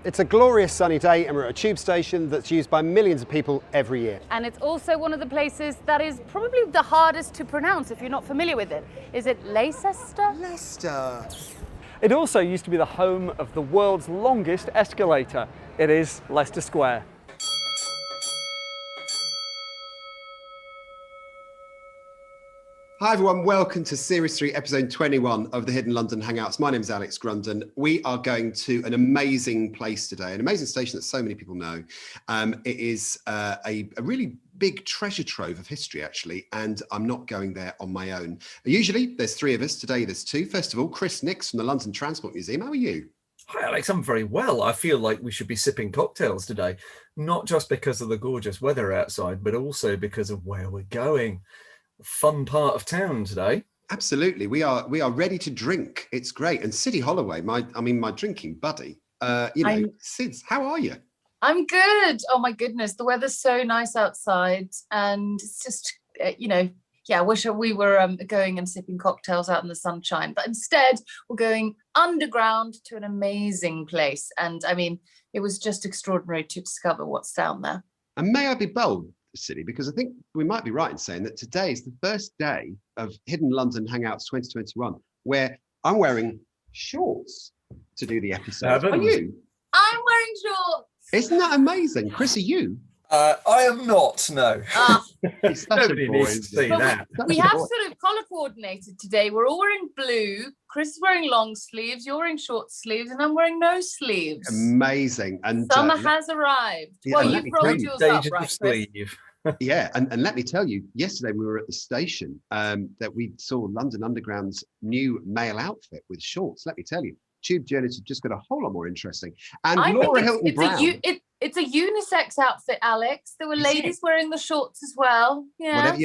It's a glorious sunny day and we're at a tube station that's used by millions of people every year. And it's also one of the places that is probably the hardest to pronounce if you're not familiar with it. Is it Leicester? Leicester. It also used to be the home of the world's longest escalator. It is Leicester Square. Hi everyone, welcome to Series 3, Episode 21 of the Hidden London Hangouts. My name is Alex Grundon. We are going to an amazing place today, an amazing station that so many people know. It is a really big treasure trove of history, actually, and I'm not going there on my own. Usually, there's three of us. Today, there's two. First of all, Chris Nix from the London Transport Museum. How are you? Hi, Alex. I'm very well. I feel like we should be sipping cocktails today, not just because of the gorgeous weather outside, but also because of where we're going. Fun part of town today. Absolutely, we are ready to drink. It's great. And Siddy Holloway, my drinking buddy. Sids, how are you? I'm good. Oh my goodness, the weather's so nice outside, and it's just I wish we were going and sipping cocktails out in the sunshine, but instead we're going underground to an amazing place. And I mean, it was just extraordinary to discover what's down there. And may I be bold, City, because I think we might be right in saying that today is the first day of Hidden London Hangouts 2021, where I'm wearing shorts to do the episode. Are you? I'm wearing shorts. Isn't that amazing? Chris, are you? I am not, no. Nobody needs to see that. We have sort of colour coordinated today. We're all wearing blue. Chris is wearing long sleeves, you're wearing short sleeves, and I'm wearing no sleeves. Amazing. And summer has arrived. Yeah, well, you've rolled yours up, right, Chris? Yeah, and let me tell you, yesterday we were at the station that we saw London Underground's new male outfit with shorts. Let me tell you, tube journeys have just got a whole lot more interesting. And Laura Hilton Brown. It's a unisex outfit, Alex. There were ladies wearing the shorts as well. Yeah. Whatever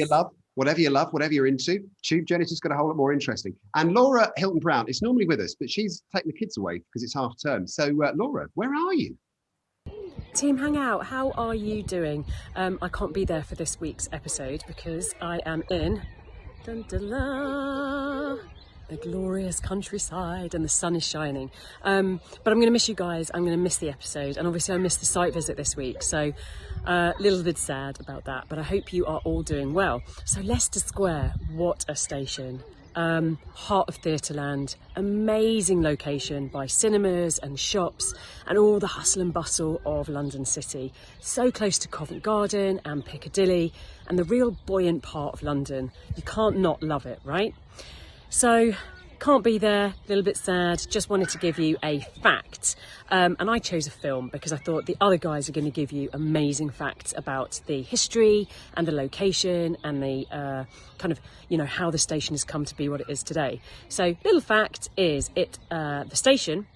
you love, whatever you're into, tube journeys just got a whole lot more interesting. And Laura Hilton Brown is normally with us, but she's taken the kids away because it's half term. So Laura, where are you? Team Hangout, how are you doing? I can't be there for this week's episode because I am in the glorious countryside and the sun is shining. But I'm going to miss you guys. I'm going to miss the episode, and obviously I missed the site visit this week, so a little bit sad about that, but I hope you are all doing well. So Leicester Square, what a station. Heart of Theatreland, amazing location by cinemas and shops and all the hustle and bustle of London City. So close to Covent Garden and Piccadilly, and the real buoyant part of London. You can't not love it, right? So can't be there, a little bit sad, just wanted to give you a fact. And I chose a film because I thought the other guys are going to give you amazing facts about the history and the location and the how the station has come to be what it is today. So little fact is the station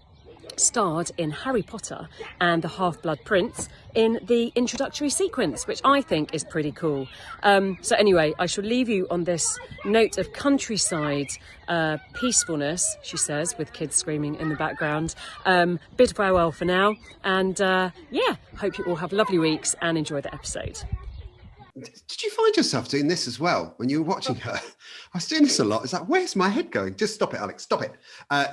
starred in Harry Potter and the Half-Blood Prince in the introductory sequence, which I think is pretty cool. So anyway, I shall leave you on this note of countryside peacefulness, she says, with kids screaming in the background. Bid farewell for now, and hope you all have lovely weeks and enjoy the episode. Did you find yourself doing this as well when you were watching her? I was doing this a lot. It's like, where's my head going? Just stop it, Alex, stop it.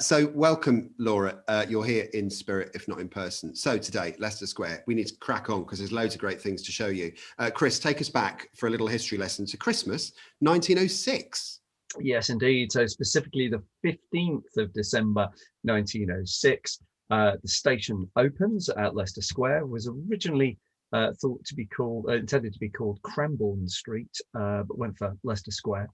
So welcome, Laura. You're here in spirit, if not in person. So today, Leicester Square, we need to crack on because there's loads of great things to show you. Chris, take us back for a little history lesson to Christmas, 1906. Yes, indeed. So specifically the 15th of December, 1906, the station opens at Leicester Square. It was originally intended to be called Cranbourne Street, but went for Leicester Square.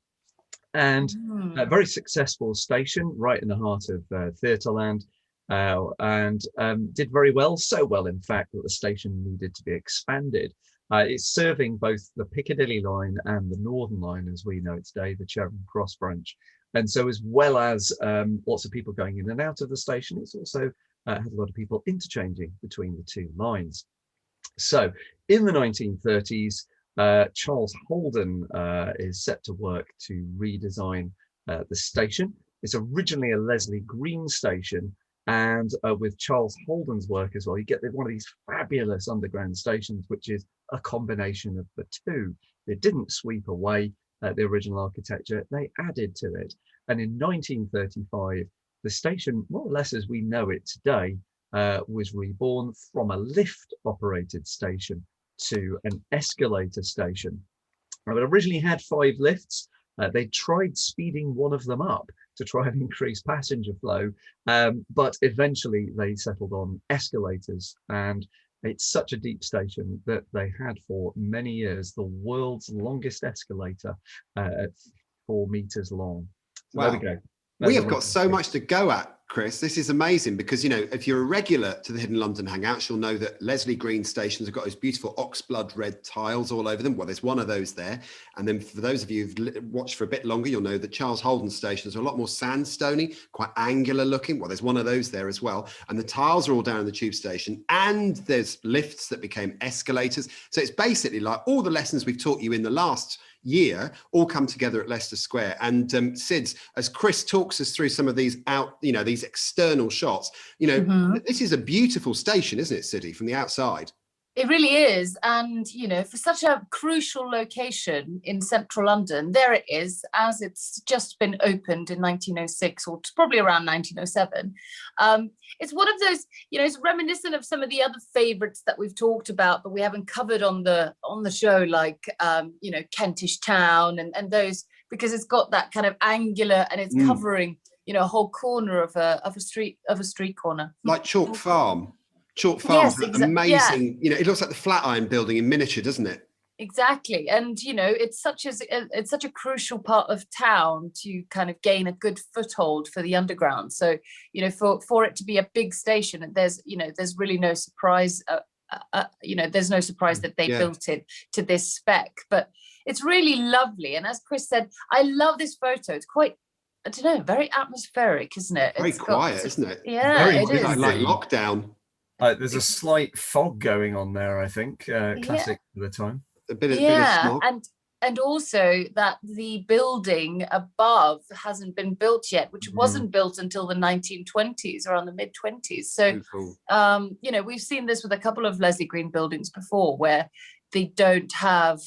And a very successful station right in the heart of Theatreland, and did very well, so well in fact that the station needed to be expanded. It's serving both the Piccadilly line and the Northern line as we know it today, the Charing Cross branch. And so as well as lots of people going in and out of the station, it's also had a lot of people interchanging between the two lines. So in the 1930s, Charles Holden is set to work to redesign the station. It's originally a Leslie Green station, and with Charles Holden's work as well, you get one of these fabulous underground stations, which is a combination of the two. They didn't sweep away the original architecture, they added to it. And in 1935, the station, more or less as we know it today, was reborn from a lift-operated station to an escalator station. Now, it originally had 5 lifts. They tried speeding one of them up to try and increase passenger flow, but eventually they settled on escalators, and it's such a deep station that they had for many years the world's longest escalator at 4 meters long. So Wow. there we go. We have got so much to go at, Chris. This is amazing because, you know, if you're a regular to the Hidden London Hangouts, you'll know that Leslie Green stations have got those beautiful oxblood red tiles all over them. Well, there's one of those there. And then for those of you who've watched for a bit longer, you'll know that Charles Holden stations are a lot more sandstony, quite angular looking. Well, there's one of those there as well. And the tiles are all down in the tube station. And there's lifts that became escalators. So it's basically like all the lessons we've taught you in the last year all come together at Leicester Square. And Sids, as Chris talks us through some of these these external shots, this is a beautiful station, isn't it, Siddy, from the outside? It really is. And, you know, for such a crucial location in central London, there it is, as it's just been opened in 1906, or probably around 1907. It's one of those, you know, it's reminiscent of some of the other favourites that we've talked about, but we haven't covered on the show, like, Kentish Town and those, because it's got that kind of angular, and it's covering, you know, a whole corner of a street corner. Like Chalk Farm. Chalk Farm, amazing. You know, it looks like the Flatiron Building in miniature, doesn't it? Exactly. And, you know, it's such a crucial part of town to kind of gain a good foothold for the underground. So, you know, for it to be a big station, there's really no surprise. There's no surprise that they built it to this spec, but it's really lovely. And as Chris said, I love this photo. It's quite, I don't know, very atmospheric, isn't it? Very quiet, isn't it? Yeah, it is. Like lockdown. There's a slight fog going on there, I think. Classic for the time. A bit of smog. And also that the building above hasn't been built yet, which wasn't built until the 1920s, around the mid-20s. So, we've seen this with a couple of Leslie Green buildings before, where they don't have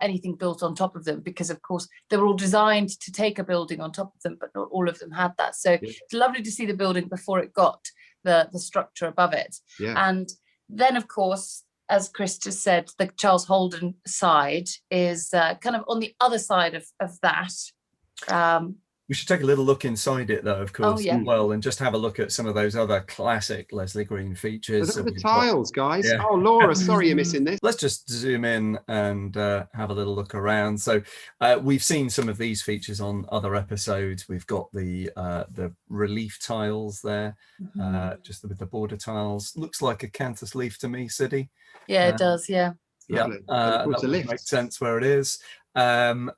anything built on top of them, because, of course, they were all designed to take a building on top of them, but not all of them had that. So it's lovely to see the building before it got the structure above it. And then, of course, as Chris just said, the Charles Holden side is kind of on the other side of that. We should take a little look inside it, though, of course, as well, and just have a look at some of those other classic Leslie Green features. Look at the tiles, guys. Yeah. Oh, Laura, sorry you're missing this. Let's just zoom in and have a little look around. So we've seen some of these features on other episodes. We've got the relief tiles there, just with the border tiles. Looks like a canthus leaf to me, Siddy. Yeah, it does, yeah. Yeah, that would make sense where it is.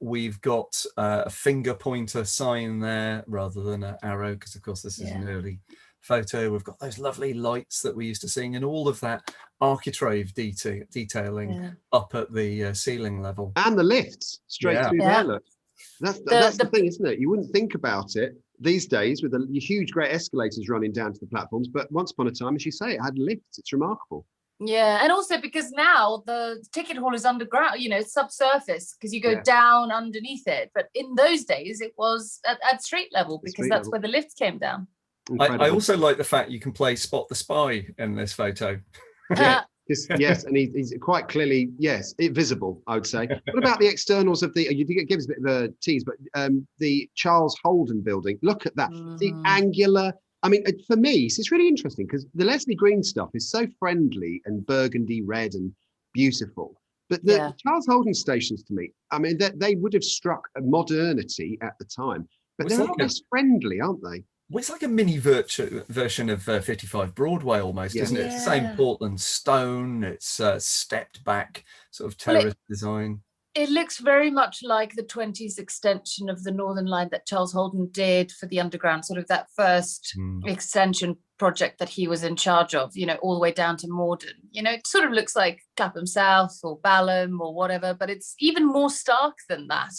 We've got a finger pointer sign there rather than an arrow, because of course this is an early photo. We've got those lovely lights that we used to see, and all of that architrave detailing up at the ceiling level. And the lifts straight through there, look. That's the thing, isn't it? You wouldn't think about it these days with the huge great escalators running down to the platforms, but once upon a time, as you say, it had lifts. It's remarkable. Yeah, and also because now the ticket hall is underground, you know, it's subsurface, because you go down underneath it. But in those days, it was at street level, because that's where the lifts came down. I also like the fact you can play Spot the Spy in this photo. Yes, and he's quite clearly, visible, I would say. What about the externals of you give us a bit of a tease, but the Charles Holden building, look at that. The angular, I mean, for me, it's really interesting, because the Leslie Green stuff is so friendly and burgundy red and beautiful. But the Charles Holden stations, to me, I mean, they would have struck a modernity at the time. But they're not less friendly, aren't they? Well, it's like a mini version of 55 Broadway almost, isn't it? It's the same Portland stone. It's stepped back sort of terrace design. It looks very much like the 20s extension of the Northern Line that Charles Holden did for the Underground, sort of that first extension project that he was in charge of, you know, all the way down to Morden. You know, it sort of looks like Clapham South or Balham or whatever, but it's even more stark than that.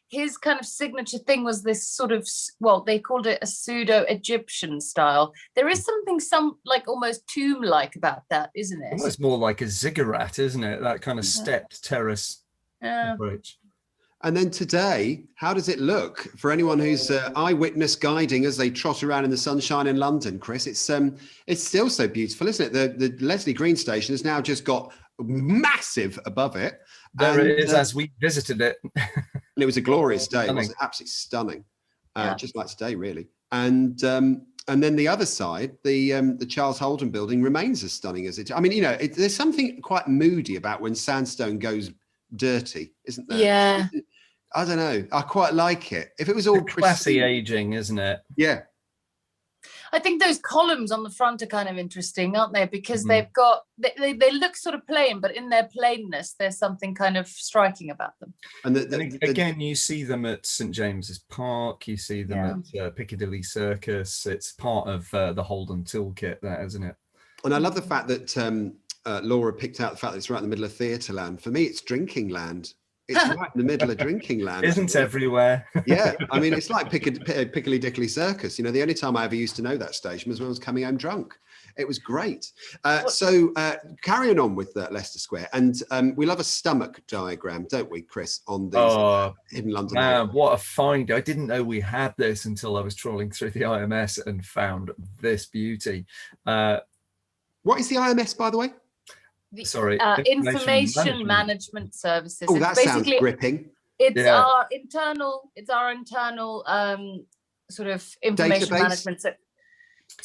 His kind of signature thing was this sort of, well, they called it a pseudo-Egyptian style. There is something like almost tomb-like about that, isn't it? Almost more like a ziggurat, isn't it? That kind of stepped terrace approach. And then today, how does it look for anyone who's eyewitness guiding as they trot around in the sunshine in London, Chris? It's still so beautiful, isn't it? The Leslie Green station has now just got massive above it. There it is, as we visited it. And it was a glorious day. It was absolutely stunning, just like today, really. And then the other side, the Charles Holden building remains as stunning as it. I mean, you know, there's something quite moody about when sandstone goes dirty, isn't there? Yeah. I don't know. I quite like it. If it was all classy aging, isn't it? Yeah. I think those columns on the front are kind of interesting, aren't they? Because they've got, they look sort of plain, but in their plainness, there's something kind of striking about them. And again, you see them at St James's Park, you see them at Piccadilly Circus. It's part of the Holden toolkit there, isn't it? And I love the fact that Laura picked out the fact that it's right in the middle of theatre land. For me, it's drinking land. It's right in the middle of drinking land. Isn't everywhere? Yeah, I mean, it's like Piccadilly Dickley Circus. You know, the only time I ever used to know that station was when I was coming home drunk. It was great. So carrying on with Leicester Square, and we love a stomach diagram, don't we, Chris, on these Hidden London? Man, what a find. I didn't know we had this until I was trawling through the IMS and found this beauty. What is the IMS, by the way? Sorry, information management services. Oh, that sounds gripping. It's our internal sort of information database? Management. So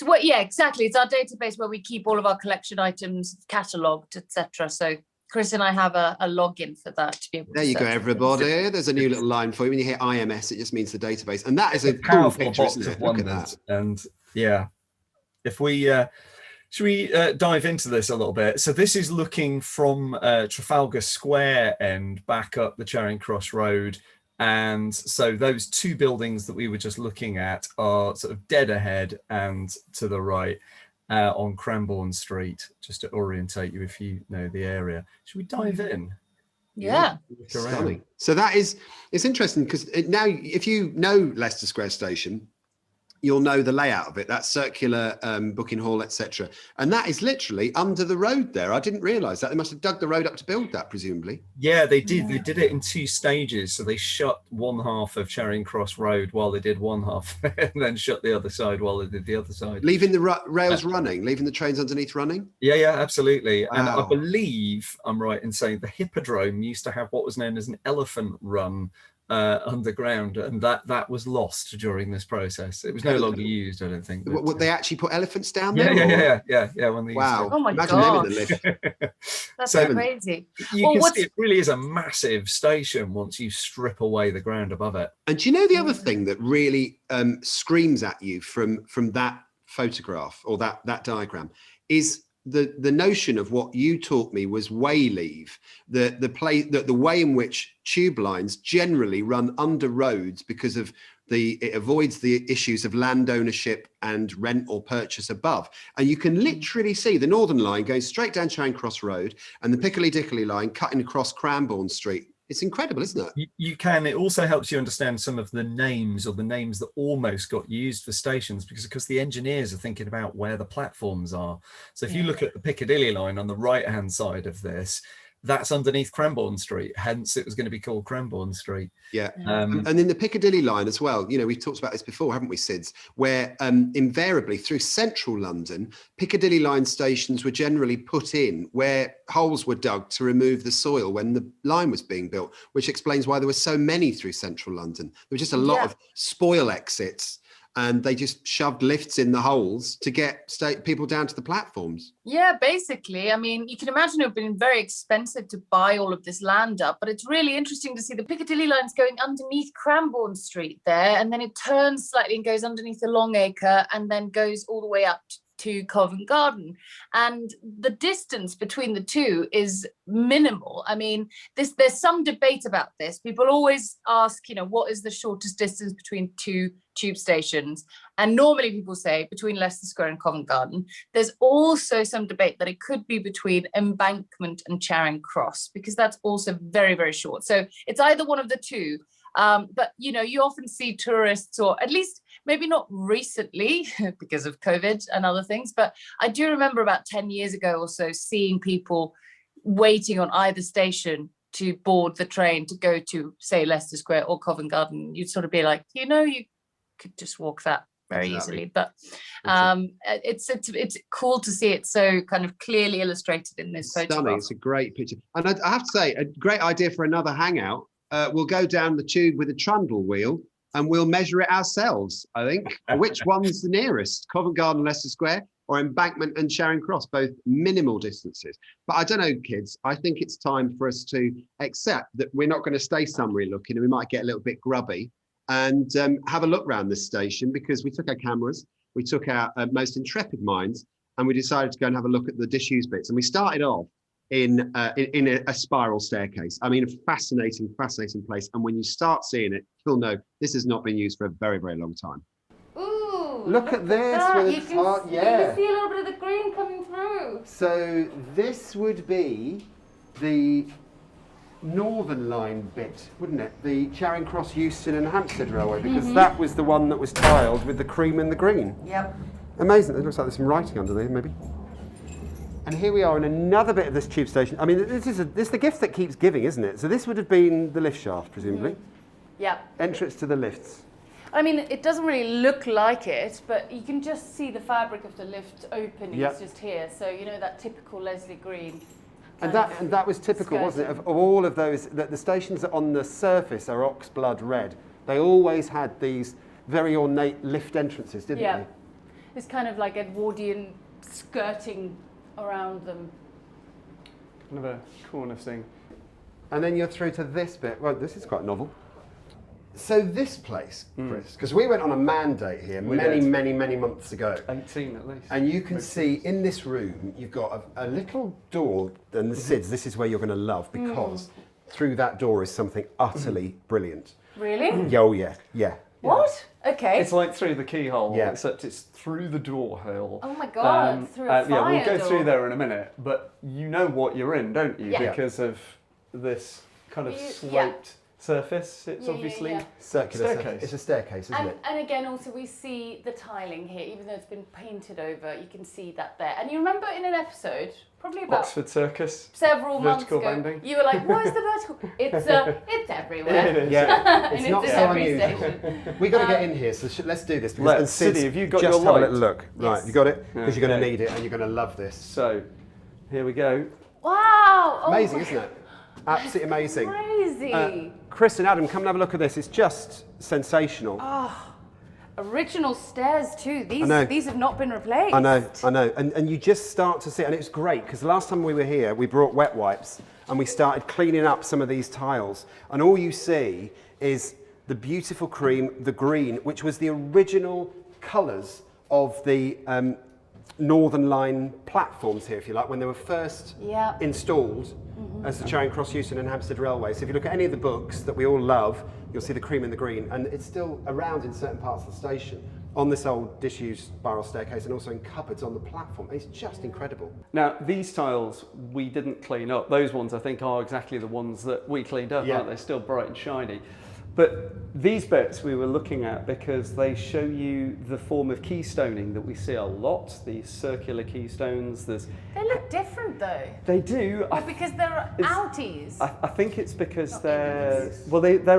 what? Yeah, exactly. It's our database where we keep all of our collection items catalogued, etc. So Chris and I have a login for that to be able. There to you go, everybody. There's a new little line for you. When you hear IMS, it just means the database, and that is a cool picture, isn't it? Look at that. And yeah, if we. Should we dive into this a little bit? So this is looking from Trafalgar Square end back up the Charing Cross Road. And so those two buildings that we were just looking at are sort of dead ahead and to the right on Cranbourne Street, just to orientate you if you know the area. Should we dive in? Yeah. Stunning. So it's interesting because now if you know Leicester Square Station, you'll know the layout of it, that circular booking hall, etc. And that is literally under the road there. I didn't realise that. They must have dug the road up to build that, presumably. Yeah, they did. They did it in two stages. So they shut one half of Charing Cross Road while they did one half, and then shut the other side while they did the other side. Leaving the rails running, leaving the trains underneath running? Yeah, absolutely. Wow. And I believe I'm right in saying the Hippodrome used to have what was known as an elephant run underground, and that was lost during this process. It was no longer used, I don't think. Would they actually put elephants down there? Yeah. When they wow. Oh my Imagine them in the lift. That's crazy. You can see it really is a massive station once you strip away the ground above it. And do you know the other thing that really screams at you from that photograph or that diagram is the notion of what you taught me was way leave, the way in which tube lines generally run under roads because of it avoids the issues of land ownership and rent or purchase above. And you can literally see the Northern Line going straight down Charing Cross Road and the Piccadilly Dickley line cutting across Cranbourne Street. It's incredible, isn't it? You can. It also helps you understand some of the names that almost got used for stations because the engineers are thinking about where the platforms are. So if you look at the Piccadilly line on the right-hand side of this, that's underneath Cranbourne Street. Hence, it was going to be called Cranbourne Street. Yeah. And in the Piccadilly line as well, you know, we've talked about this before, haven't we, Sids? Where invariably through central London, Piccadilly line stations were generally put in where holes were dug to remove the soil when the line was being built, which explains why there were so many through central London. There was just a lot of spoil exits. And they just shoved lifts in the holes to get people down to the platforms. Yeah, basically. I mean, you can imagine it would have been very expensive to buy all of this land up, but it's really interesting to see the Piccadilly lines going underneath Cranbourne Street there, and then it turns slightly and goes underneath the Longacre and then goes all the way up to Covent Garden. And the distance between the two is minimal. I mean, there's some debate about this. People always ask, you know, what is the shortest distance between two tube stations? And normally people say between Leicester Square and Covent Garden. There's also some debate that it could be between Embankment and Charing Cross, because that's also very, very short. So it's either one of the two. But, you know, you often see tourists, or at least maybe not recently because of COVID and other things, but I do remember about 10 years ago or so seeing people waiting on either station to board the train to go to, say, Leicester Square or Covent Garden, you'd sort of be like, you could just walk that very easily. But it's cool to see it so kind of clearly illustrated in this photograph. Stunning. It's a great picture. And I have to say, a great idea for another hangout. We'll go down the tube with a trundle wheel and we'll measure it ourselves, I think. Which one's the nearest? Covent Garden, Leicester Square, or Embankment and Charing Cross, both minimal distances. But I don't know, kids, I think it's time for us to accept that we're not going to stay summery looking and we might get a little bit grubby and have a look around this station, because we took our cameras, we took our most intrepid minds, and we decided to go and have a look at the disused bits. And we started off in a spiral staircase. I mean, a fascinating place. And when you start seeing it, you'll know this has not been used for a very, very long time. Ooh, Look at this. With you can see a little bit of the green coming through. So this would be the Northern Line bit, wouldn't it? The Charing Cross, Euston and Hampstead Railway, because that was the one that was tiled with the cream and the green. Yep. Amazing. It looks like there's some writing under there, maybe. And here we are in another bit of this tube station. I mean, this is the gift that keeps giving, isn't it? So this would have been the lift shaft, presumably. Yeah. Entrance to the lifts. I mean, it doesn't really look like it, but you can just see the fabric of the lift opening. It's just here. So, that typical Leslie Green. And that was typical, wasn't it, of all of those, that the stations that on the surface are oxblood red. They always had these very ornate lift entrances, didn't they? It's kind of like Edwardian skirting around them. Kind of a corner thing. And then you're through to this bit. Well, this is quite novel. So this place, Chris, because we went on a mandate here many months ago. 18 at least. And you can see in this room, you've got a little door, and the SIDS, this is where you're going to love, because through that door is something utterly brilliant. Really? Oh, yeah. What? Okay. It's like through the keyhole, except it's through the door hole. Oh my God, through a fire we'll go door. through there in a minute, but you know what you're in, don't you? Yeah. Because of this kind of sloped surface. It's obviously circular staircase. It's a staircase, isn't it? And again, also we see the tiling here, even though it's been painted over, you can see that there. And you remember in an episode, probably about Oxford Circus, several months ago, bending. You were like, "What is the vertical?" It's everywhere. It is. Yeah, it's not in so every unusual. station. We got to get in here, so let's do this. Let's. Sidney, have you got just your have light? a little look. Right, Yes. you got it? Because you're going to Okay. need it, and you're going to love this. So, here we go. Wow! Amazing, isn't it? Absolutely amazing. Crazy. Chris and Adam, come and have a look at this. It's just sensational. Original stairs too. I know. These have not been replaced. I know. And you just start to see, and it's great, because the last time we were here, we brought wet wipes, and we started cleaning up some of these tiles. And all you see is the beautiful cream, the green, which was the original colours of the Northern Line platforms here, if you like, when they were first installed as the Charing Cross, Euston and Hampstead Railway. So if you look at any of the books that we all love, you'll see the cream and the green, and it's still around in certain parts of the station, on this old disused spiral staircase, and also in cupboards on the platform. It's just incredible. Now, these tiles we didn't clean up. Those ones I think are exactly the ones that we cleaned up, aren't they? Still bright and shiny. But these bits we were looking at because they show you the form of keystoning that we see a lot, these circular keystones. They look different though. They do. Because they're outies. I think it's because they're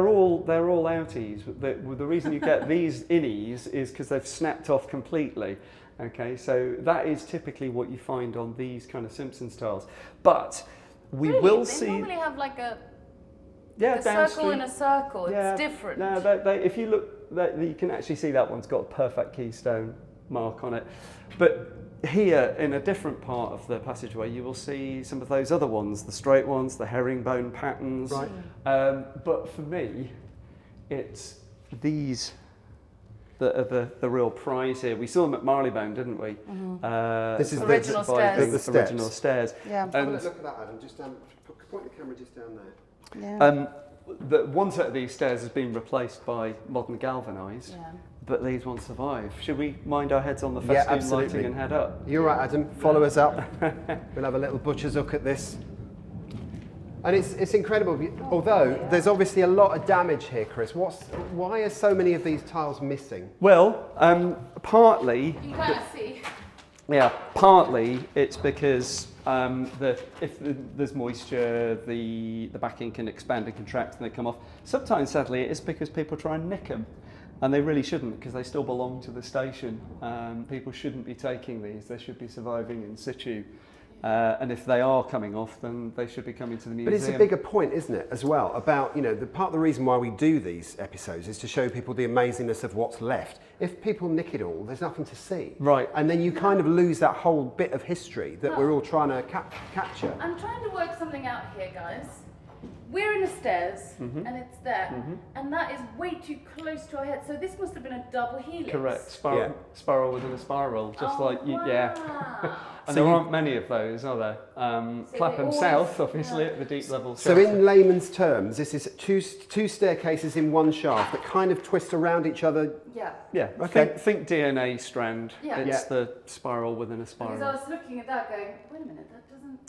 all outies. The reason you get these innies is because they've snapped off completely. Okay, so that is typically what you find on these kind of Simpsons tiles. But we will see. They normally have like a circle downstream. In a circle. It's different. No, if you look, you can actually see that one's got a perfect keystone mark on it. But here, in a different part of the passageway, you will see some of those other ones, the straight ones, the herringbone patterns. Right. But for me, it's these that are the real prize here. We saw them at Marylebone, didn't we? This is original stairs. The original stairs. Yeah. Have a look at that, Adam. Just point the camera just down there. Yeah. One set of these stairs has been replaced by modern galvanised, but these ones survive. Should we mind our heads on the festoon lighting and head up? You're right, Adam. Follow us up. We'll have a little butcher's look at this. And it's incredible. Although there's obviously a lot of damage here, Chris. Why are so many of these tiles missing? Well, partly. You can't see. Yeah, partly it's because If there's moisture, the backing can expand and contract and they come off. Sometimes, sadly, it's because people try and nick them. And they really shouldn't, because they still belong to the station. People shouldn't be taking these. They should be surviving in situ. And if they are coming off, then they should be coming to the museum. But it's a bigger point, isn't it, as well, about, you know, part of the reason why we do these episodes is to show people the amazingness of what's left. If people nick it all, there's nothing to see. Right. And then you kind of lose that whole bit of history that we're all trying to capture. I'm trying to work something out here, guys. We're in the stairs, and it's there, and that is way too close to our head. So this must have been a double helix. Correct. Spiral within a spiral, just wow. And there aren't many of those, are there? Clapham South, obviously, at the deep level. So in layman's terms, this is two staircases in one shaft that kind of twist around each other. Yeah. Yeah. Okay. Think DNA strand. Yeah. It's the spiral within a spiral. Because I was looking at that going, wait a minute, that doesn't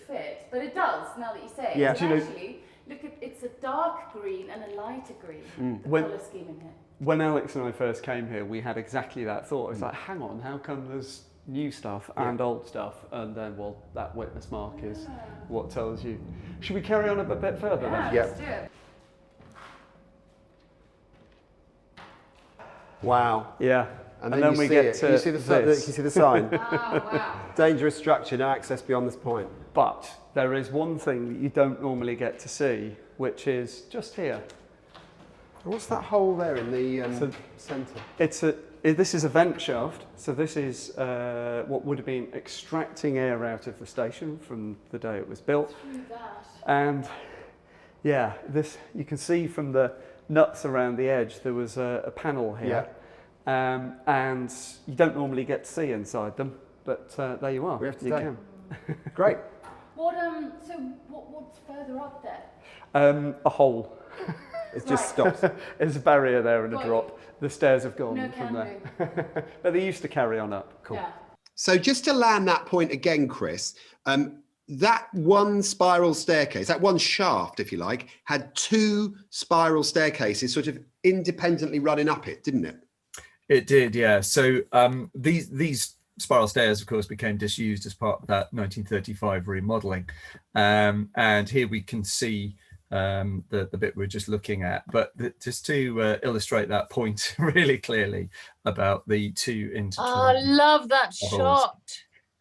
fit. But it does, now that you say it. Yeah. And actually, look at, it's a dark green and a lighter green, the colour scheme in here. When Alex and I first came here, we had exactly that thought. It's like, hang on, how come there's new stuff and old stuff? And then, well, that witness mark is what tells you. Should we carry on a bit further then? Let's do it. Wow. Yeah. And then we get to Can you see the sign? Wow. Dangerous structure, no access beyond this point. But there is one thing that you don't normally get to see, which is just here. What's that hole there in the centre? This is a vent shaft. So this is what would have been extracting air out of the station from the day it was built. And yeah, this you can see from the nuts around the edge. There was a panel here, and you don't normally get to see inside them, but there you are. We have to. You can. Great. What's further up there? A hole. It just stops. There's a barrier there and a drop. The stairs have gone No from there. But they used to carry on up. Cool. Yeah. So just to land that point again, Chris, that one spiral staircase, that one shaft, if you like, had two spiral staircases sort of independently running up it, didn't it? It did, yeah. So these spiral stairs, of course, became disused as part of that 1935 remodelling. And here we can see the bit we're just looking at, but just to illustrate that point really clearly about the two intertwined. Oh, I love that shot.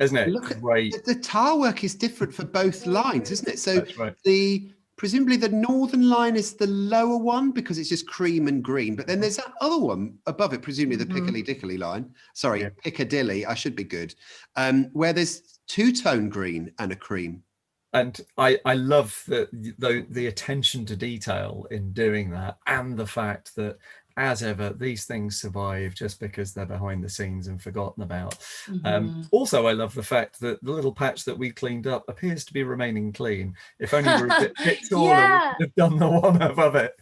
Isn't it? Look at great. the tile work is different for both lines, isn't it? So That's right. presumably the northern line is the lower one because it's just cream and green, but then there's that other one above it, presumably the Piccadilly line. Sorry, Piccadilly, I should be good. Where there's two-tone green and a cream. And I love the attention to detail in doing that, and the fact that, as ever, these things survive just because they're behind the scenes and forgotten about. Also, I love the fact that the little patch that we cleaned up appears to be remaining clean. If only we were a bit taller, we would have done the one above it.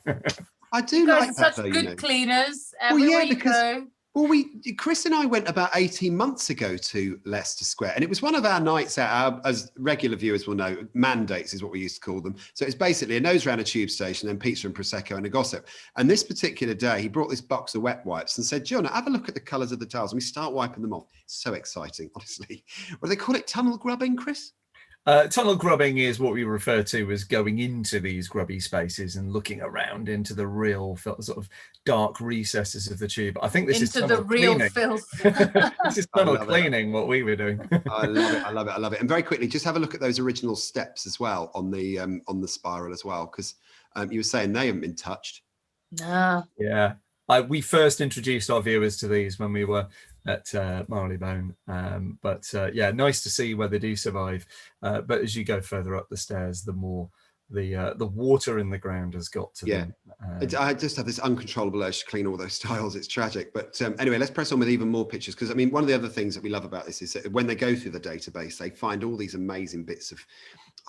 I do like that, such though, good cleaners. Everywhere you go. Well, Chris and I went about 18 months ago to Leicester Square, and it was one of our nights out, as regular viewers will know, mandates is what we used to call them. So it's basically a nose round a tube station, then pizza and Prosecco and a gossip. And this particular day, he brought this box of wet wipes and said, John, have a look at the colours of the tiles. And we start wiping them off. It's so exciting, honestly. What do they call it? Tunnel grubbing, Chris? Tunnel grubbing is what we refer to as going into these grubby spaces and looking around into the real sort of dark recesses of the tube. I think this is tunnel cleaning. Filth. This is tunnel cleaning, what we were doing. I love it. I love it. I love it. And very quickly, just have a look at those original steps as well on the spiral as well, because you were saying they haven't been touched. No. Yeah. We first introduced our viewers to these when we were at Marylebone, but yeah, nice to see where they do survive. But as you go further up the stairs, the more the water in the ground has got to them. I just have this uncontrollable urge to clean all those tiles. It's tragic. But anyway, let's press on with even more pictures, because I mean, one of the other things that we love about this is that when they go through the database, they find all these amazing bits of,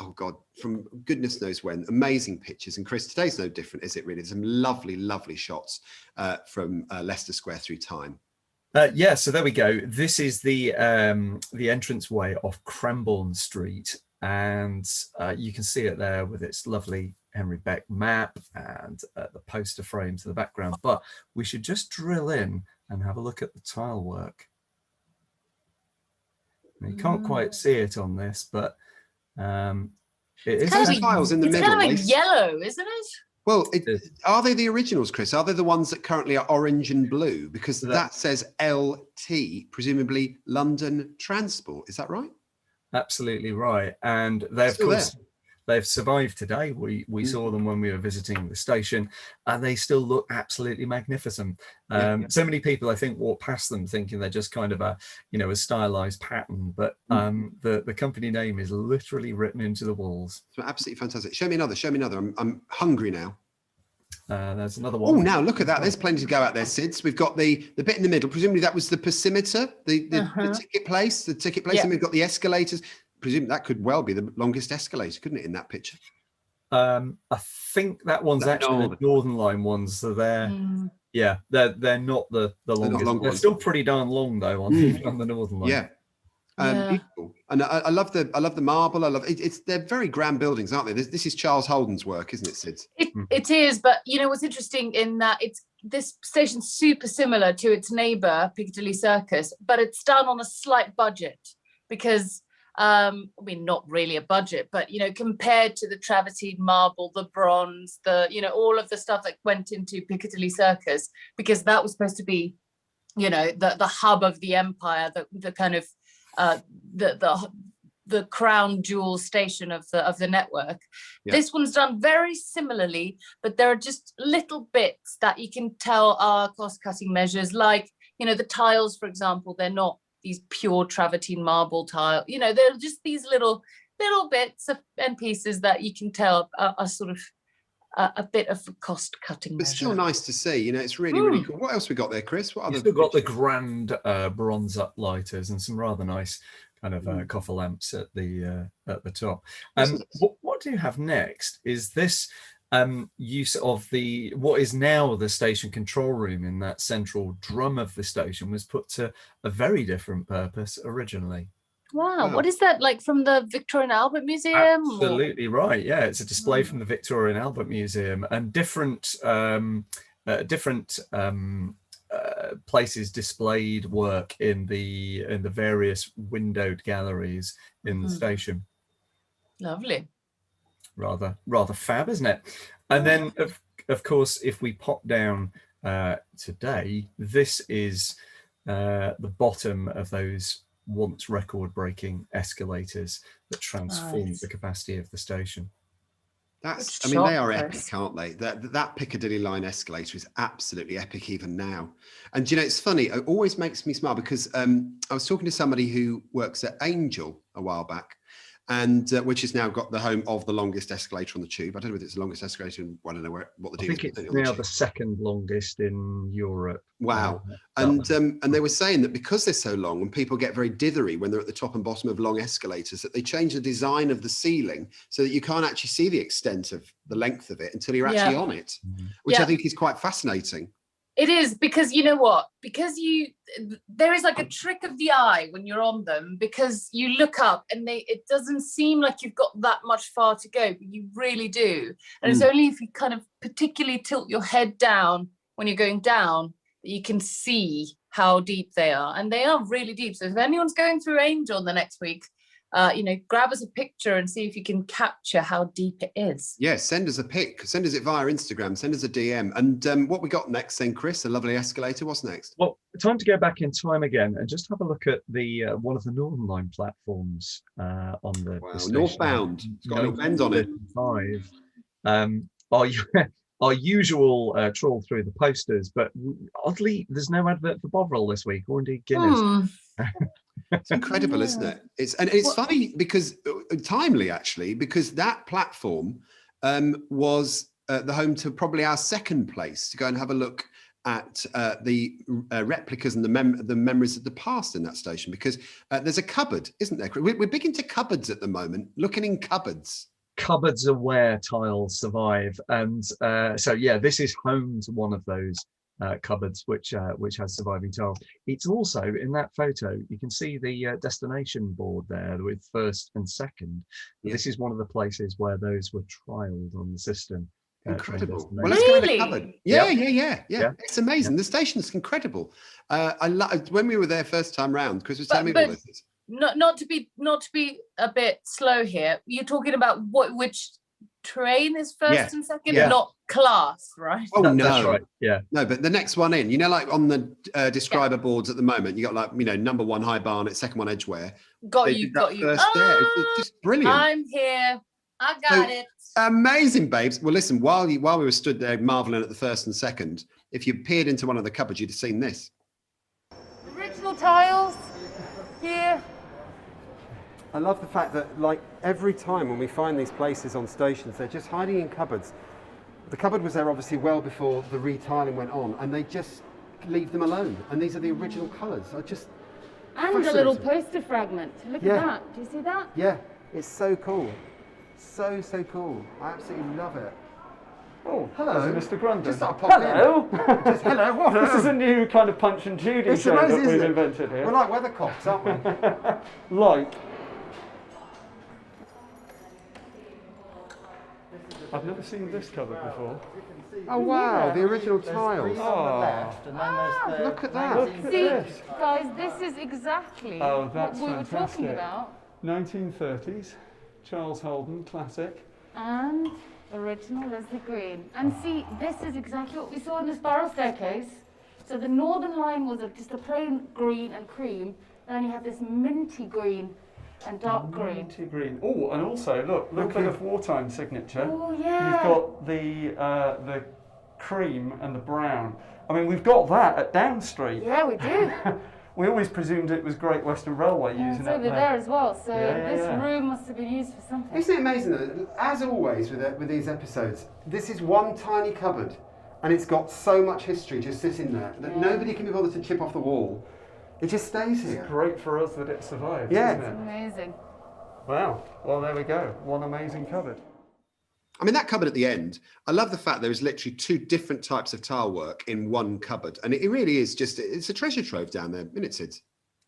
oh God, from goodness knows when, amazing pictures. And Chris, today's no different, is it really? There's some lovely, lovely shots from Leicester Square through time. Yeah, so there we go. This is the entranceway off Cranbourne Street, and you can see it there with its lovely Henry Beck map and the poster frames in the background. But we should just drill in and have a look at the tile work. You can't quite see it on this, but it is those tiles in the middle. It's kind of like yellow, isn't it? Well, are they the originals, Chris? Are they the ones that currently are orange and blue? Because that says LT, presumably London Transport. Is that right? Absolutely right. And they've, of course, they've survived today. We saw them when we were visiting the station, and they still look absolutely magnificent. So many people, I think, walk past them thinking they're just kind of a stylized pattern, but the company name is literally written into the walls. It's absolutely fantastic. Show me another. I'm hungry now. There's another one. Oh, now look at that. There's plenty to go out there, Sids. We've got the bit in the middle. Presumably that was the Persimeter, the ticket place, and we've got the escalators. Presumably that could well be the longest escalator, couldn't it, in that picture? I think that one's actually the Northern Line ones. So they're they're not the longest. They're still pretty darn long though on the Northern Line. Beautiful. And I love the marble. I love it. They're very grand buildings, aren't they? This is Charles Holden's work, isn't it, Sid? It is, but what's interesting in that this station's super similar to its neighbour Piccadilly Circus, but it's done on a slight budget because not really a budget, but compared to the travertine marble, the bronze, all of the stuff that went into Piccadilly Circus, because that was supposed to be the hub of the empire, the kind of the crown jewel station of the network. This one's done very similarly, but there are just little bits that you can tell are cost-cutting measures, like the tiles, for example. They're not these pure travertine marble tile, they're just these little bits and pieces that you can tell are sort of a bit of a cost-cutting measure. It's still nice to see, it's really, really cool. What else we got there, Chris? What You've still got the grand bronze uplighters and some rather nice kind of coffer lamps at the top. What do you have next is this use of what is now the station control room. In that central drum of the station was put to a very different purpose originally. Wow. What is that, like from the Victoria and Albert Museum? Absolutely right. Yeah, it's a display from the Victoria and Albert Museum, and different places displayed work in the various windowed galleries in the station. Lovely. Rather fab, isn't it? And then of course, if we pop down today, this is the bottom of those once record-breaking escalators that transformed the capacity of the station. They are epic, aren't they? That Piccadilly line escalator is absolutely epic even now. And it's funny, it always makes me smile because I was talking to somebody who works at Angel a while back, and which has now got the home of the longest escalator on the tube. I don't know whether it's the longest escalator. I don't know what the deal is. I think it's now the second longest in Europe. Wow. And they were saying that because they're so long and people get very dithery when they're at the top and bottom of long escalators, that they change the design of the ceiling so that you can't actually see the extent of the length of it until you're actually on it, which I think is quite fascinating. It is, because because there is like a trick of the eye when you're on them, because you look up and it doesn't seem like you've got that much far to go, but you really do. And it's only if you kind of particularly tilt your head down when you're going down that you can see how deep they are. And they are really deep. So if anyone's going through Angel the next week, grab us a picture and see if you can capture how deep it is. Yeah, send us a pic. Send us it via Instagram. Send us a DM. And what we got next then, Chris? A lovely escalator. What's next? Well, time to go back in time again and just have a look at the one of the Northern Line platforms on the station. Northbound. It's got a little bend on it. Our usual trawl through the posters, but oddly, there's no advert for Bovril this week, or indeed Guinness. It's incredible, isn't it? It's funny because timely actually, because that platform was the home to probably our second place to go and have a look at the replicas and the memories of the past in that station, because there's a cupboard, isn't there? We're big into cupboards at the moment, looking in cupboards. Cupboards are where tiles survive, and this is home to one of those cupboards which has surviving tiles. It's also in that photo you can see the destination board there with first and second. This is one of the places where those were trialed on the system. Incredible. Well, let's go in the cupboard. Yeah. It's amazing. The station's incredible. When we were there first time round, Chris was telling me all this. not to be a bit slow here. You're talking about which train is first and second, not class, right? Oh no, that's right. Yeah, no, but the next one in, like on the describer boards at the moment, you got like number 1 High Barnet, second one Edgware. Got you. First there. It's just brilliant. I'm here. I got it. Amazing, babes. Well, listen, while we were stood there marveling at the first and second, if you peered into one of the cupboards, you'd have seen this. Original tiles here. I love the fact that, like, every time when we find these places on stations, they're just hiding in cupboards. The cupboard was there obviously well before the retiling went on, and they just leave them alone. And these are the original colours. And a little poster fragment. Look at that. Do you see that? Yeah, it's so cool. So cool. I absolutely love it. Oh, hello, Mr. Grundon. Just start popping hello. Just hello. What? This is a new kind of Punch and Judy show that we've invented here. We're like weathercocks, aren't we? Like. I've never seen this cupboard before. Oh wow, the original tiles. Oh, look at that. Look at this. Guys, this is exactly what we were talking about. 1930s, Charles Holden, classic. And original Leslie Green. And see, this is exactly what we saw in the spiral staircase. So the northern line was just a plain green and cream, and then you have this minty green and dark green. Minty green. Oh, and also look at the Wartime signature. Oh yeah. You've got the cream and the brown. I mean, we've got that at Down Street. Yeah, we do. We always presumed it was Great Western Railway using it. It's over there as well. So this yeah. room must have been used for something. Isn't it amazing that, as always with these episodes, this is one tiny cupboard, and it's got so much history just sitting there that nobody can be bothered to chip off the wall. It just stays here. It's great for us that it survived, yeah. isn't it? It's amazing. Wow. Well, there we go. One amazing cupboard. I mean, that cupboard at the end, I love the fact there is literally 2 different types of tile work in one cupboard. And it really is it's a treasure trove down there, isn't it, Sid?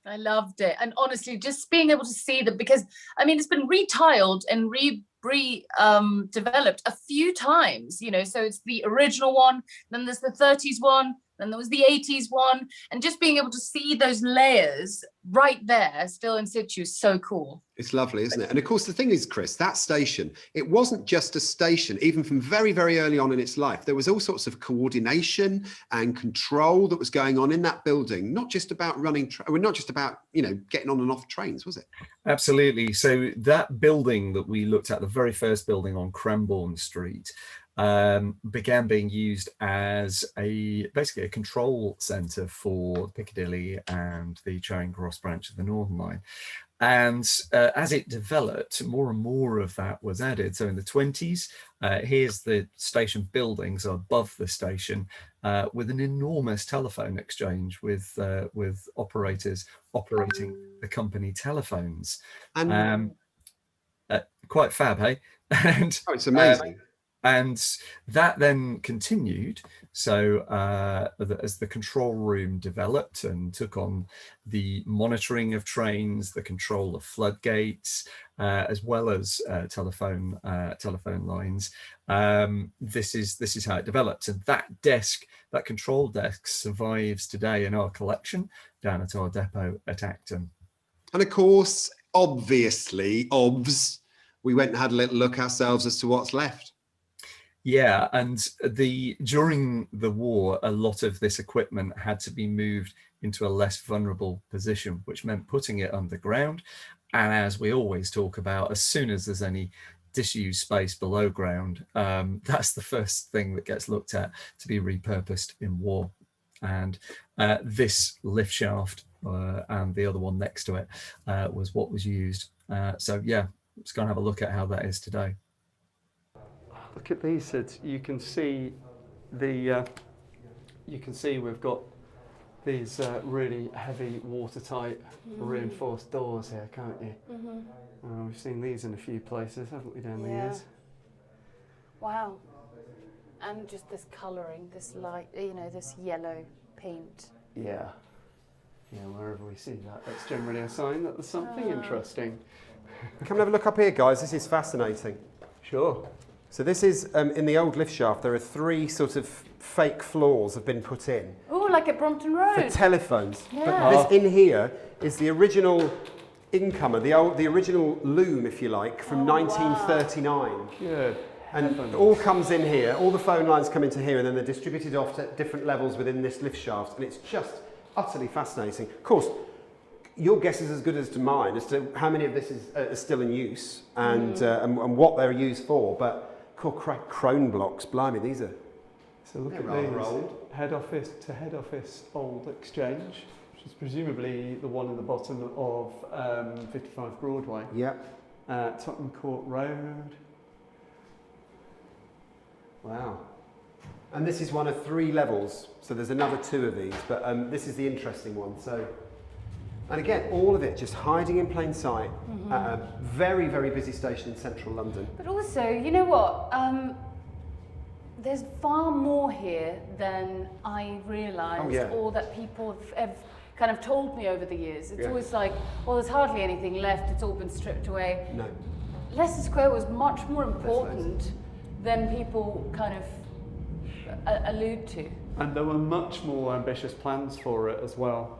I loved it. And honestly, just being able to see them, because, I mean, it's been retiled and developed a few times, so it's the original one, then there's the 30s one, then there was the 80s one, and just being able to see those layers right there, still in situ, is so cool. It's lovely, isn't it? And of course, the thing is, Chris, that station, it wasn't just a station, even from very, very early on in its life. There was all sorts of coordination and control that was going on in that building, not just about not just about, getting on and off trains, was it? Absolutely. So that building that we looked at, the very first building on Cranbourne Street, began being used as basically a control centre for Piccadilly and the Charing Cross branch of the Northern Line. And as it developed, more and more of that was added. So in the 20s, here's the station buildings above the station with an enormous telephone exchange with operators operating the company telephones. And quite fab, hey? And, it's amazing. And that then continued. So as the control room developed and took on the monitoring of trains, the control of floodgates, as well as telephone lines, this is how it developed. And that control desk survives today in our collection down at our depot at Acton. And of course, obviously, we went and had a little look ourselves as to what's left. Yeah, and during the war, a lot of this equipment had to be moved into a less vulnerable position, which meant putting it underground. And as we always talk about, as soon as there's any disused space below ground, that's the first thing that gets looked at to be repurposed in war. And this lift shaft and the other one next to it was what was used. So yeah, let's go and have a look at how that is today. Look at these, Sid. You can see we've got these really heavy, watertight, reinforced doors here, can't you? We've seen these in a few places, haven't we, down the years? Wow. And just this colouring, this light, this yellow paint. Yeah. Yeah, wherever we see that, that's generally a sign that there's something interesting. Come and have a look up here, guys. This is fascinating. Sure. So this is, in the old lift shaft, there are 3 sort of fake floors have been put in. Oh, like at Brompton Road. For telephones. Yeah. But this in here is the original incomer, the original loom, if you like, from 1939. Good. And all comes in here, all the phone lines come into here, and then they're distributed off at different levels within this lift shaft, and it's just utterly fascinating. Of course, your guess is as good as to mine as to how many of this is still in use and what they're used for, but crone blocks, blimey, these are... So look at these, head office to head office old exchange, which is presumably the one in the bottom of 55 Broadway. Yep. Tottenham Court Road. Wow. And this is one of 3 levels, so there's another 2 of these, but this is the interesting one. So, and again, all of it just hiding in plain sight at a very, very busy station in central London. But also, you know what? There's far more here than I realised, or that people have kind of told me over the years. It's always like, well, there's hardly anything left, it's all been stripped away. No. Leicester Square was much more important than people kind of allude to. And there were much more ambitious plans for it as well.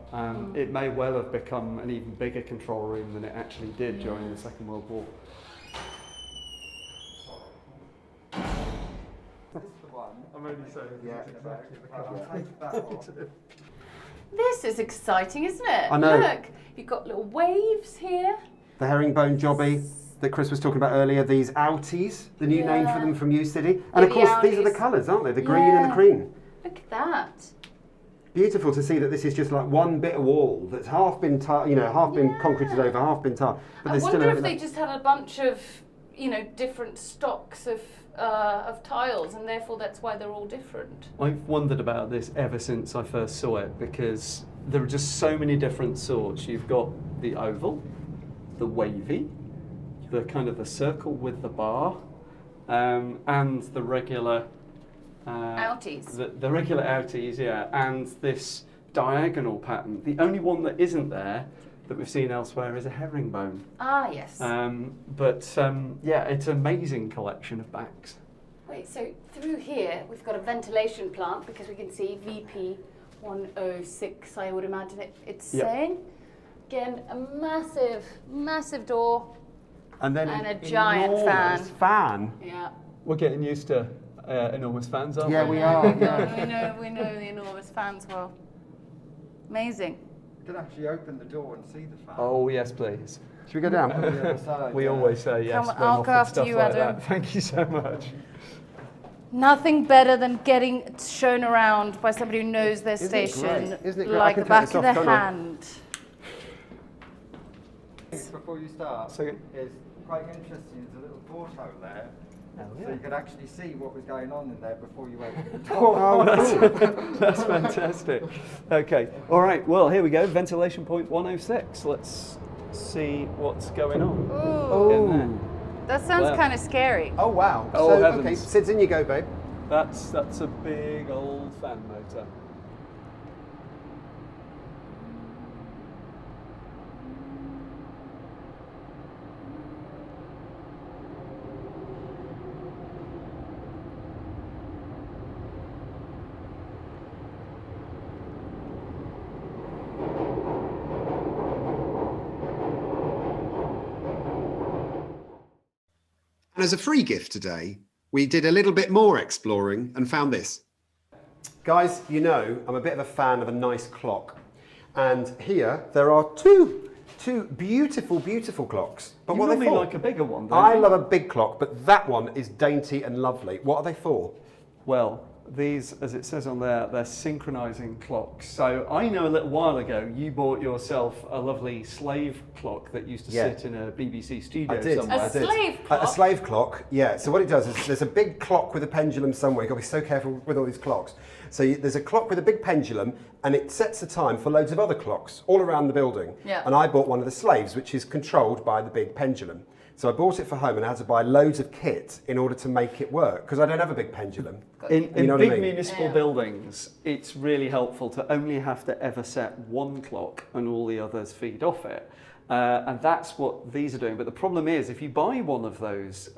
It may well have become an even bigger control room than it actually did during the Second World War. I'm only saying. This is exciting, isn't it? I know. Look, you've got little waves here. The herringbone jobby that Chris was talking about earlier, these outies, the new name for them from U City. And of course, these are the colours, aren't they? The green and the cream. Look at that. Beautiful to see that this is just like one bit of wall that's half been half been concreted over, half been tarred. I wonder if they just had a bunch of, different stocks of tiles, and therefore that's why they're all different. I've wondered about this ever since I first saw it, because there are just so many different sorts. You've got the oval, the wavy, the kind of the circle with the bar, and the regular outies. The regular outies, yeah, and this diagonal pattern. The only one that isn't there that we've seen elsewhere is a herringbone. Ah, yes. Yeah, it's an amazing collection of backs. Wait, so through here we've got a ventilation plant, because we can see VP 106, I would imagine it's saying. Again, a massive door. And then a giant fan. Yeah. We're getting used to enormous fans, aren't we? Yeah, we are. We know the enormous fans well. Amazing. You can actually open the door and see the fan. Oh, yes, please. Should we go down? On the other side, We always say yes. Come, when I'll offered go after stuff you, like Adam. that. Thank you so much. Nothing better than getting shown around by somebody who knows their station Isn't it great? like the back of their can't I? hand. Before you start, it's quite interesting. There's a little porthole there. So you could actually see what was going on in there before you opened the door. Oh, that's fantastic. Okay, all right, well, here we go. Ventilation point 106. Let's see what's going on in there. That sounds Wow. kind of scary. Oh wow. Oh, so, heavens. okay, Sids, in you go, babe. That's a big old fan motor. And as a free gift today, we did a little bit more exploring and found this. Guys, I'm a bit of a fan of a nice clock. And here there are two beautiful, beautiful clocks. But what are they for? Like a bigger one, don't I you? love a big clock, but that one is dainty and lovely. What are they for? Well, these, as it says on there, they're synchronizing clocks. So I know a little while ago you bought yourself a lovely slave clock that used to sit in a BBC studio I did. somewhere. A slave clock? A slave clock, yeah. So what it does is there's a big clock with a pendulum somewhere. You've got to be so careful with all these clocks. So there's a clock with a big pendulum, and it sets the time for loads of other clocks all around the building. Yeah. And I bought one of the slaves, which is controlled by the big pendulum. So I bought it for home and I had to buy loads of kit in order to make it work, because I don't have a big pendulum. In You know what I big mean? municipal buildings, it's really helpful to only have to ever set one clock and all the others feed off it. And that's what these are doing. But the problem is, if you buy one of those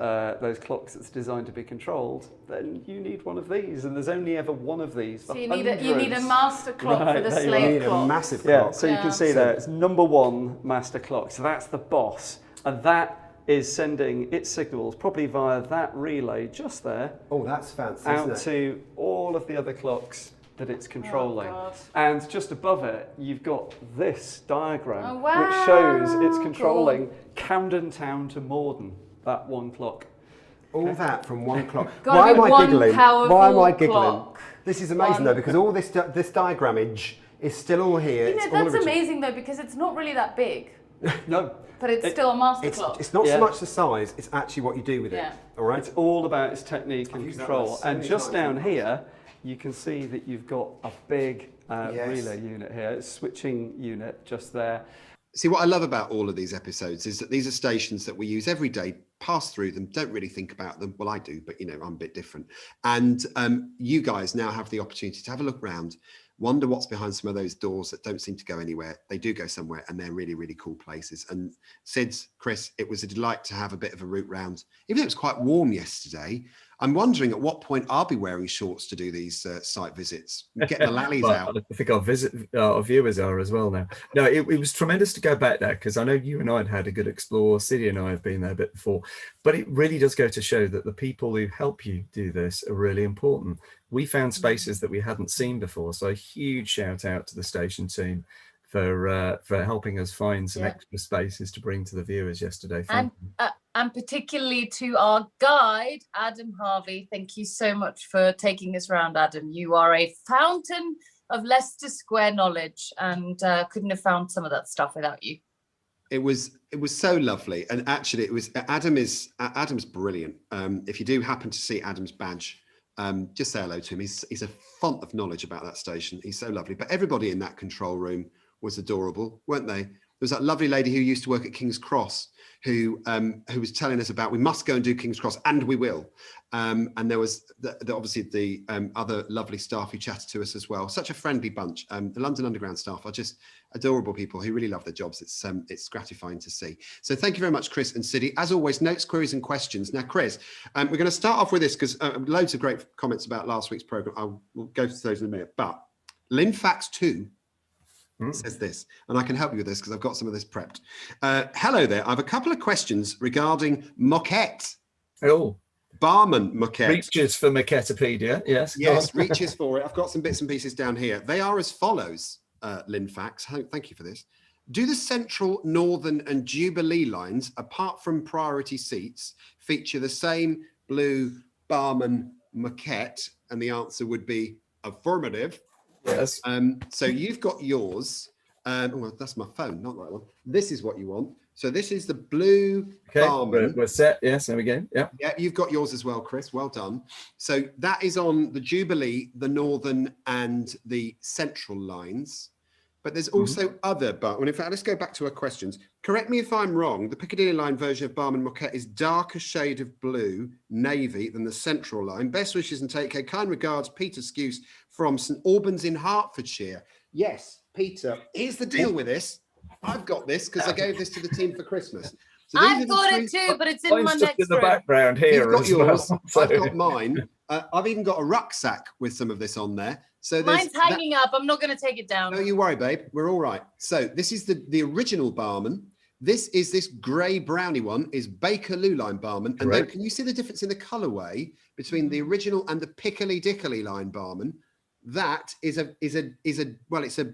clocks that's designed to be controlled, then you need one of these, and there's only ever one of these. So you need a master clock Right, for the there you slave You need clock. a massive clock. Yeah, so you can see there, it's #1 master clock. So that's the boss, and that is sending its signals probably via that relay just there Oh, that's fancy, out isn't it? to all of the other clocks that it's controlling. God. And just above it, you've got this diagram, Oh, wow. which shows it's controlling Camden Town to Morden, that one clock. All that from one clock. Gotta Why be am I one giggling? powerful Why am I giggling? clock. This is amazing though, because all this diagramage is still all here. You know, It's all that's original. amazing though, because it's not really that big, No, but it's still a master clock. It's not Yeah. so much the size, it's actually what you do with it. Yeah. All right? it's all about its technique and used that control. word so And many just times. down here, you can see that you've got a big Yes. relay unit here, a switching unit just there. See, what I love about all of these episodes is that these are stations that we use every day, pass through them, don't really think about them. Well, I do, but you know, I'm a bit different. And you guys now have the opportunity to have a look round, wonder what's behind some of those doors that don't seem to go anywhere. They do go somewhere, and they're really, really cool places. And Sids, Chris, it was a delight to have a bit of a route round. Even though it was quite warm yesterday, I'm wondering at what point I'll be wearing shorts to do these site visits, getting the lallies Well, out. I think our viewers are as well now. No, it was tremendous to go back there, because I know you and I had a good explore. Siddy and I have been there a bit before, but it really does go to show that the people who help you do this are really important. We found spaces that we hadn't seen before, so a huge shout out to the station team for helping us find some extra spaces to bring to the viewers yesterday. And particularly to our guide, Adam Harvey. Thank you so much for taking us around, Adam. You are a fountain of Leicester Square knowledge, and couldn't have found some of that stuff without you. It was so lovely, and actually, it was Adam's brilliant. If you do happen to see Adam's badge, just say hello to him. He's a font of knowledge about that station. He's so lovely. But everybody in that control room was adorable, weren't they? There was that lovely lady who used to work at King's Cross who was telling us about, we must go and do King's Cross, and we will. And there was obviously the other lovely staff who chatted to us as well. Such a friendly bunch. The London Underground staff are just adorable people who really love their jobs. It's gratifying to see. So thank you very much, Chris and Siddy. As always, notes, queries and questions. Now, Chris, we're going to start off with this because loads of great comments about last week's programme. We'll go to those in a minute. But Linfax 2 says this, and I can help you with this because I've got some of this prepped. Hello there. I have a couple of questions regarding moquette. Oh, Barman moquette. reaches for Moquettopedia. Yes. Yes, reaches for it. I've got some bits and pieces down here. They are as follows, Linfax. Thank you for this. Do the Central, Northern and Jubilee lines, apart from priority seats, feature the same blue Barman moquette? And the answer would be affirmative. Yes. So you've got yours. Well, that's my phone, not the right one. This is what you want. So this is the blue Barman. We're set. Yes, there we go. Yeah. Yeah, you've got yours as well, Chris. Well done. So that is on the Jubilee, the Northern and the Central lines. But there's also other, but in fact, let's go back to our questions. Correct me if I'm wrong. The Piccadilly line version of Barman Moquette is darker shade of blue, navy, than the Central line. Best wishes and take care. Kind regards, Peter Skuse from St Albans in Hertfordshire. Yes, Peter, here's the deal with this. I've got this because I gave this to the team for Christmas. So these are I've the got three- it too, but it's in my Mine's just next in the room. background here. You've got as yours. well, so- I've got mine. I've even got a rucksack with some of this on there. So there's Mine's hanging up. I'm not going to take it down. No, you worry, babe. We're all right. So this is the original Barman. This grey brownie one is Bakerloo line Barman. And then Correct. can you see the difference in the colourway between the original and the Piccadilly Dickory line Barman? That is a it's a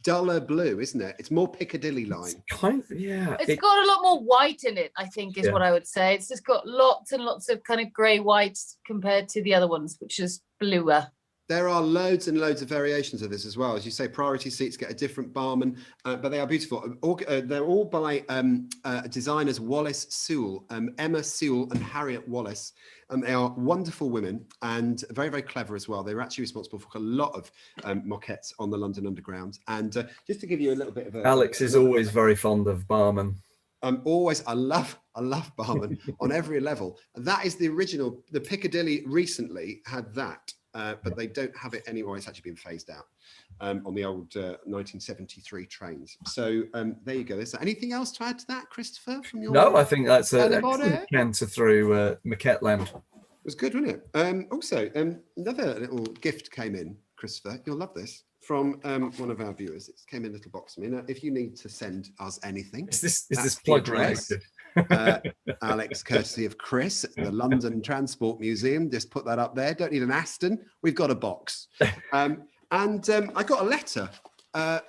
duller blue, isn't it? It's more Piccadilly line. Yeah. It's got a lot more white in it, I think, is Yeah. what I would say. It's just got lots and lots of kind of grey whites compared to the other ones, which is bluer. There are loads and loads of variations of this as well. As you say, priority seats get a different Barman, but they are beautiful. They're all by designers Wallace Sewell, Emma Sewell and Harriet Wallace. And they are wonderful women and very, very clever as well. They were actually responsible for a lot of moquettes on the London Underground. And just to give you a little bit of Alex is always very fond of Barman. I love Barman on every level. That is the original. The Piccadilly recently had that. but they don't have it anymore. It's actually been phased out on the old 1973 trains. So there you go. Is there anything else to add to that, Christopher? From your No, I think that's an excellent canter through Maquette land. It was good, wasn't it? Also, another little gift came in, Christopher. You'll love this, from one of our viewers. It came in a little box. I mean, if you need to send us anything, is this plug related? Alex, courtesy of Chris at the London Transport Museum. Just put that up there. Don't need an Aston. We've got a box. And I got a letter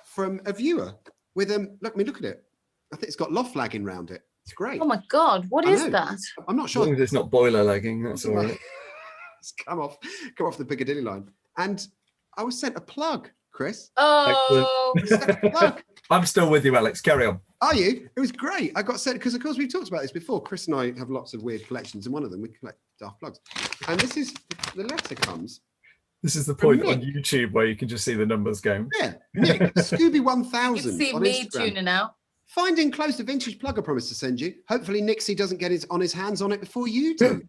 from a viewer with look at it. I think it's got loft lagging round it. It's great. Oh my God, what is that? I'm not sure. As long as it's not boiler lagging, that's all right. It's come off the Piccadilly line. And I was sent a plug, Chris. Oh, I'm still with you, Alex. Carry on. Are you? It was great. I got sent, because of course we've talked about this before. Chris and I have lots of weird collections, and one of them we collect daft plugs. And this is, the letter comes. This is the point on YouTube where you can just see the numbers going. Yeah, Nick, Scooby 1000. you can see on me Instagram. tuning out. Find enclosed a vintage plug I promised to send you. Hopefully Nixie doesn't get his hands on it before you do.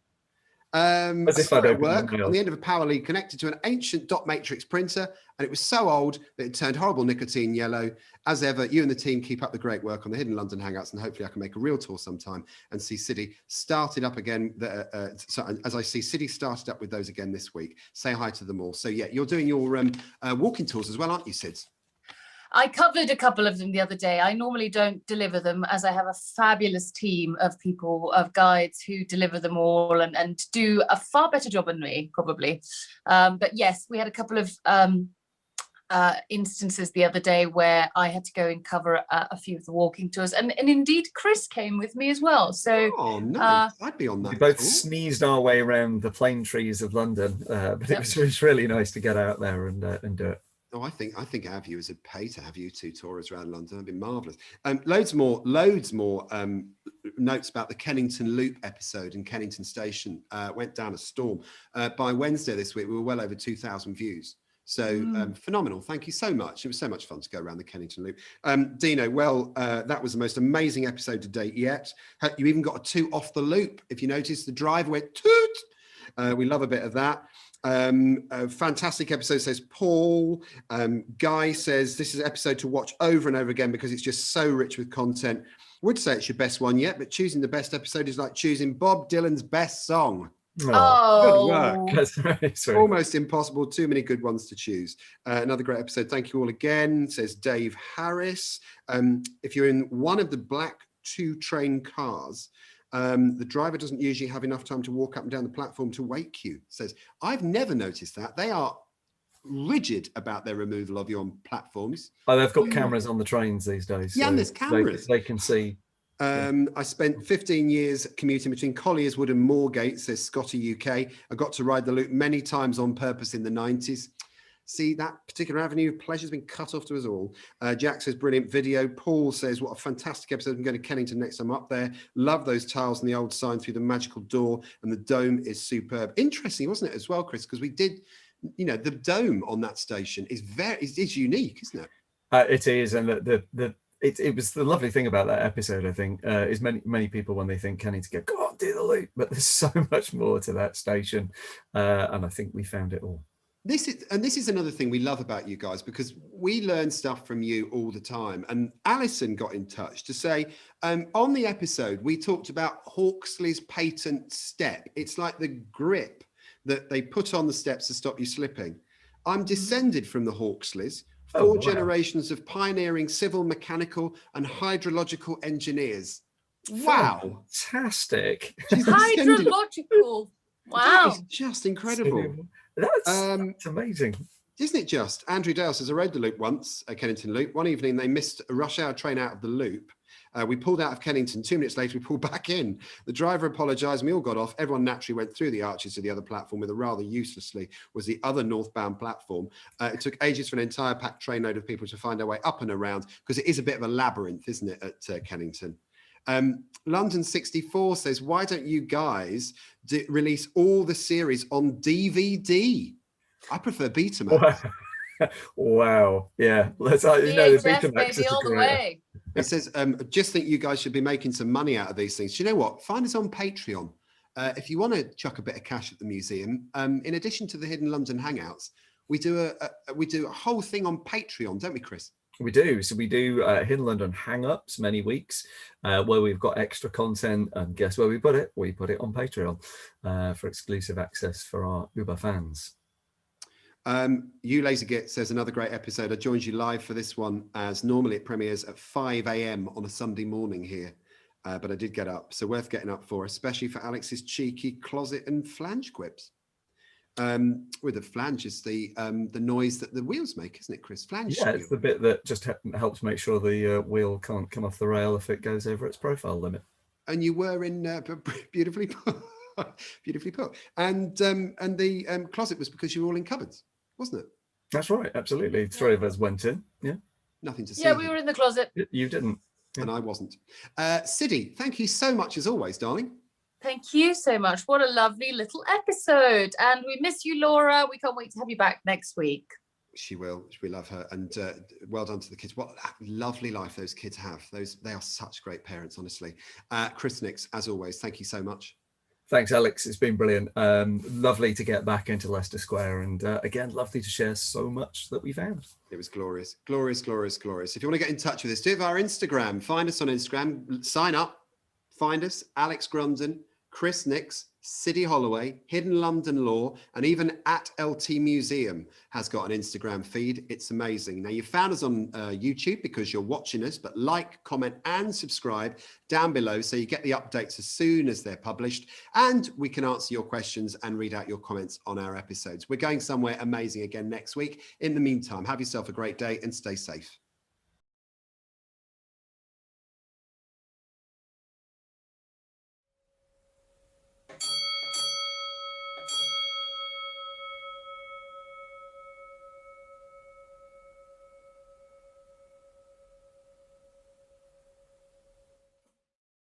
As if I'd at opened work my on the end of a power lead connected to an ancient dot matrix printer, and it was so old that it turned horrible nicotine yellow. As ever, you and the team keep up the great work on the Hidden London Hangouts, and hopefully I can make a real tour sometime and see City started up again. As I see City started up with those again this week. Say hi to them all. So yeah, you're doing your walking tours as well, aren't you, Sid? I covered a couple of them the other day. I normally don't deliver them, as I have a fabulous team of people, of guides who deliver them all and do a far better job than me, probably. But yes, we had a couple of instances the other day where I had to go and cover a few of the walking tours. And indeed, Chris came with me as well. So, oh, no, I'd be on that. We both sneezed our way around the plane trees of London, but it was really nice to get out there and do it. Oh, I think our viewers would pay to have you two tourists around London. That'd be marvellous. Loads more notes about the Kennington Loop episode in Kennington Station. Went down a storm. By Wednesday this week, we were well over 2,000 views. So phenomenal. Thank you so much. It was so much fun to go around the Kennington Loop. Dino, well, that was the most amazing episode to date yet. You even got a toot off the loop. If you notice, the driver went toot. We love a bit of that. A fantastic episode, says Paul. Guy says this is an episode to watch over and over again because it's just so rich with content. Would say it's your best one yet, but choosing the best episode is like choosing Bob Dylan's best song. Oh, good work. That's right. Almost impossible. Too many good ones to choose. Another great episode. Thank you all again, says Dave Harris. If you're in one of the black 2 train cars, the driver doesn't usually have enough time to walk up and down the platform to wake you. Says, I've never noticed that. They are rigid about their removal of you on platforms. Oh, they've got cameras on the trains these days. Yeah, so and there's cameras. They can see. I spent 15 years commuting between Collier's Wood and Moorgate, says Scotty UK. I got to ride the loop many times on purpose in the 90s. See, that particular avenue of pleasure's been cut off to us all. Jack says, brilliant video. Paul says, what a fantastic episode. I'm going to Kennington next time up there. Love those tiles and the old sign through the magical door, and the dome is superb. Interesting, wasn't it, as well, Chris? Because we did, the dome on that station is is unique, isn't it? It is, and it was the lovely thing about that episode, I think, is many people, when they think Kennington, go on, do the loop, but there's so much more to that station, and I think we found it all. This is another thing we love about you guys, because we learn stuff from you all the time. And Alison got in touch to say, on the episode, we talked about Hawksley's patent step. It's like the grip that they put on the steps to stop you slipping. I'm descended from the Hawksleys, 4 generations of pioneering civil, mechanical and hydrological engineers. Wow. Fantastic. Hydrological. Wow. That is just incredible. That's amazing. Isn't it just? Andrew Dale says, I rode the loop once, Kennington Loop. One evening, they missed a rush hour train out of the loop. We pulled out of Kennington. 2 minutes later, we pulled back in. The driver apologised. We all got off. Everyone naturally went through the arches to the other platform, with a rather uselessly was the other northbound platform. It took ages for an entire packed trainload of people to find their way up and around, because it is a bit of a labyrinth, isn't it, at Kennington? London 64 says, why don't you guys release all the series on DVD? I prefer Betamax. Wow. Yeah. Let's the Betamax is all the way. It says, just think you guys should be making some money out of these things. Do you know what? Find us on Patreon. if you want to chuck a bit of cash at the museum, in addition to the Hidden London Hangouts, we do a whole thing on Patreon, don't we, Chris? We do. So we do Hidden London Hang-Ups many weeks where we've got extra content, and guess where we put it? We put it on Patreon for exclusive access for our Uber fans. You LaserGit says, another great episode. I joined you live for this one, as normally it premieres at 5 a.m. on a Sunday morning here. But I did get up, so worth getting up for, especially for Alex's cheeky closet and flange quips. With the flange is the noise that the wheels make, isn't it, Chris? Flange. Yeah, it's the bit that just helps make sure the wheel can't come off the rail if it goes over its profile limit. And you were in beautifully put, beautifully put. And the closet was because you were all in cupboards, wasn't it? That's right, absolutely. 3 of us went in. Yeah. Nothing to see. Yeah, we were in the closet. You didn't. And I wasn't. Siddy, thank you so much as always, darling. Thank you so much. What a lovely little episode. And we miss you, Laura. We can't wait to have you back next week. She will. We love her. And well done to the kids. What a lovely life those kids have. They are such great parents, honestly. Chris Nix, as always, thank you so much. Thanks, Alex. It's been brilliant. Lovely to get back into Leicester Square. And again, lovely to share so much that we found. It was glorious. Glorious, glorious, glorious. If you want to get in touch with us, do it via Instagram. Find us on Instagram. Sign up. Find us. Alex Grundon, Chris Nix, Siddy Holloway, Hidden London Law, and even at LT Museum has got an Instagram feed. It's amazing. Now, you found us on YouTube because you're watching us, but like, comment, and subscribe down below so you get the updates as soon as they're published, and we can answer your questions and read out your comments on our episodes. We're going somewhere amazing again next week. In the meantime, have yourself a great day and stay safe.